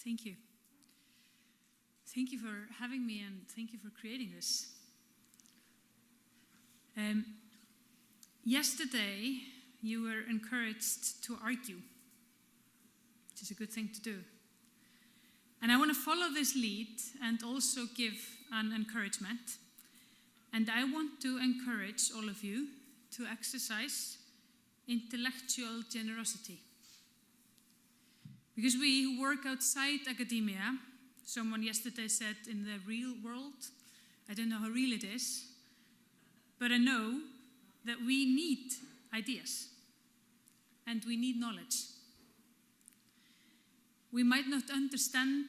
Thank you. Thank you for having me and thank you for creating this. Yesterday, you were encouraged to argue, which is a good thing to do. And I want to follow this lead and also give an encouragement. And I want to encourage all of you to exercise intellectual generosity. Because we who work outside academia, someone yesterday said in the real world, I don't know how real it is, but I know that we need ideas and we need knowledge. We might not understand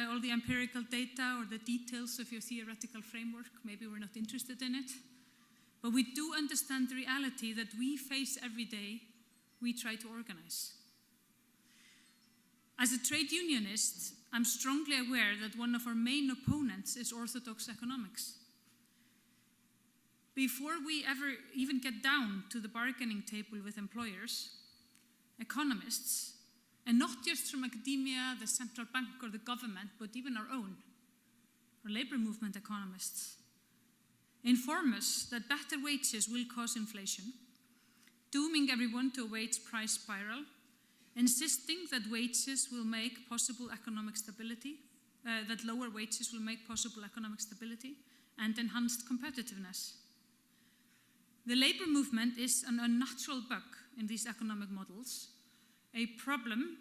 all the empirical data or the details of your theoretical framework. Maybe we're not interested in it. But we do understand the reality that we face every day, we try to organize. As a trade unionist, I'm strongly aware that one of our main opponents is Orthodox economics. Before we ever even get down to the bargaining table with employers, economists, and not just from academia, the central bank, or the government, but even our own, our labor movement economists, inform us that better wages will cause inflation, dooming everyone to a wage price spiral, insisting that wages will make possible economic stability, that lower wages will make possible economic stability and enhanced competitiveness. The labor movement is an unnatural bug in these economic models, a problem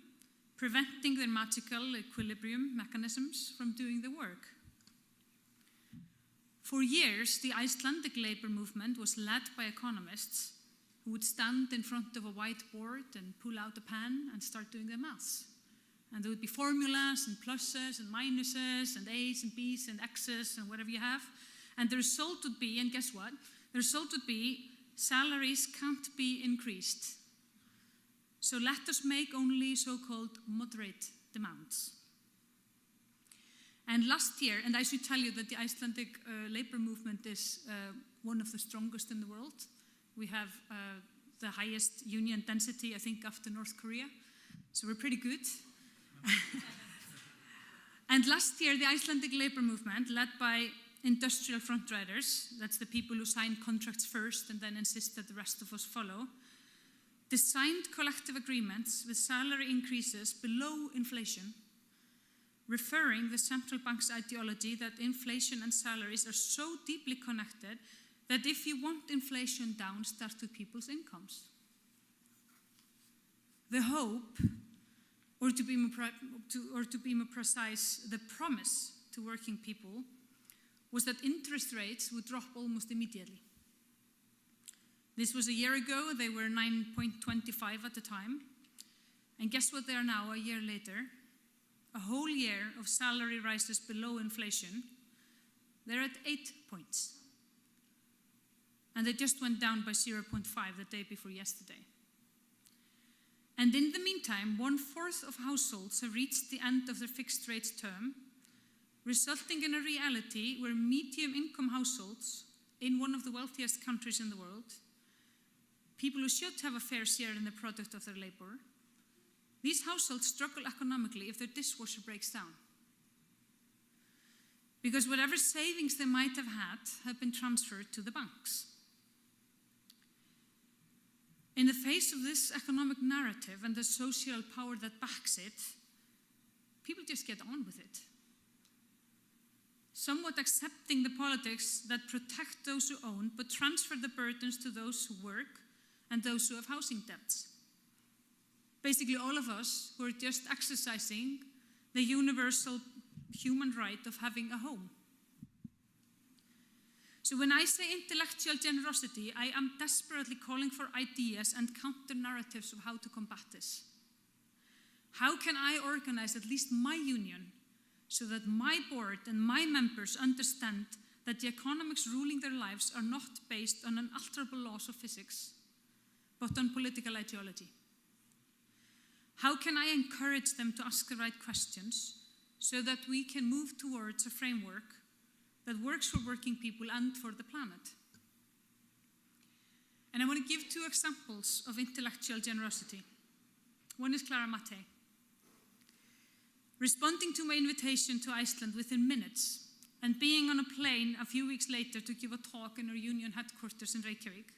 preventing their magical equilibrium mechanisms from doing the work. For years, the Icelandic labor movement was led by economists who would stand in front of a whiteboard and pull out a pen and start doing their maths. And there would be formulas and pluses and minuses and A's and B's and X's and whatever you have. And the result would be, and guess what? The result would be salaries can't be increased. So let us make only so-called moderate demands. And last year, and I should tell you that the Icelandic labor movement is one of the strongest in the world. We have the highest union density, I think, after North Korea. So we're pretty good. And last year, the Icelandic labor movement, led by industrial frontriders, that's the people who sign contracts first and then insist that the rest of us follow, designed collective agreements with salary increases below inflation, referring the central bank's ideology that inflation and salaries are so deeply connected that if you want inflation down, start with people's incomes. The hope, or to be more precise, the promise to working people was that interest rates would drop almost immediately. This was a year ago. They were 9.25 at the time. And guess what they are now, a year later? A whole year of salary rises below inflation. They're at 8 points. And they just went down by 0.5 the day before yesterday. And in the meantime, 1/4 of households have reached the end of their fixed rates term, resulting in a reality where medium-income households in one of the wealthiest countries in the world, people who should have a fair share in the product of their labor, these households struggle economically if their dishwasher breaks down. Because whatever savings they might have been transferred to the banks. In the face of this economic narrative and the social power that backs it, people just get on with it, somewhat accepting the politics that protect those who own, but transfer the burdens to those who work and those who have housing debts. Basically, all of us who are just exercising the universal human right of having a home. So when I say intellectual generosity, I am desperately calling for ideas and counter-narratives of how to combat this. How can I organize at least my union so that my board and my members understand that the economics ruling their lives are not based on unalterable laws of physics, but on political ideology? How can I encourage them to ask the right questions so that we can move towards a framework that works for working people and for the planet? And I want to give 2 examples of intellectual generosity. One is Clara Mattei. responding to my invitation to Iceland within minutes, and being on a plane a few weeks later to give a talk in our union headquarters in Reykjavik.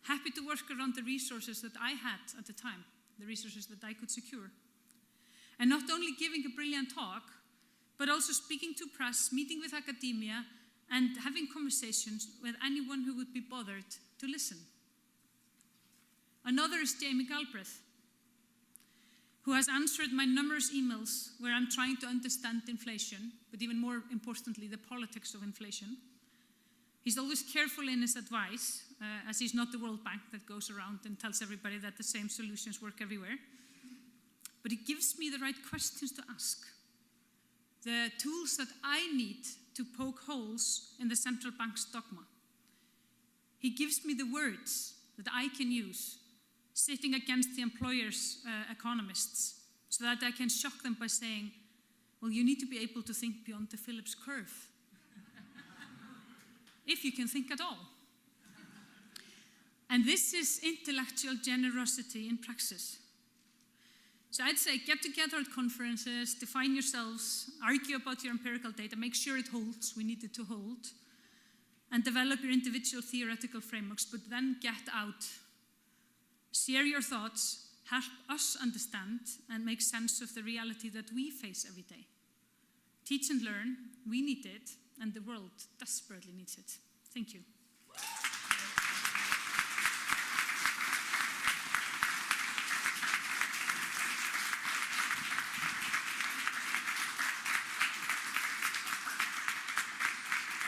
Happy to work around the resources that I had at the time, the resources that I could secure. And not only giving a brilliant talk, but also speaking to press, meeting with academia, and having conversations with anyone who would be bothered to listen. Another is Jamie Galbraith, who has answered my numerous emails where I'm trying to understand inflation, but even more importantly, the politics of inflation. He's always careful in his advice, as he's not the World Bank that goes around and tells everybody that the same solutions work everywhere. But he gives me the right questions to ask, the tools that I need to poke holes in the central bank's dogma. He gives me the words that I can use, sitting against the employer's economists, so that I can shock them by saying, well, you need to be able to think beyond the Phillips curve, if you can think at all. And this is intellectual generosity in praxis. So I'd say get together at conferences, define yourselves, argue about your empirical data, make sure it holds, we need it to hold, and develop your individual theoretical frameworks, but then get out. Share your thoughts, help us understand, and make sense of the reality that we face every day. Teach and learn, we need it, and the world desperately needs it. Thank you.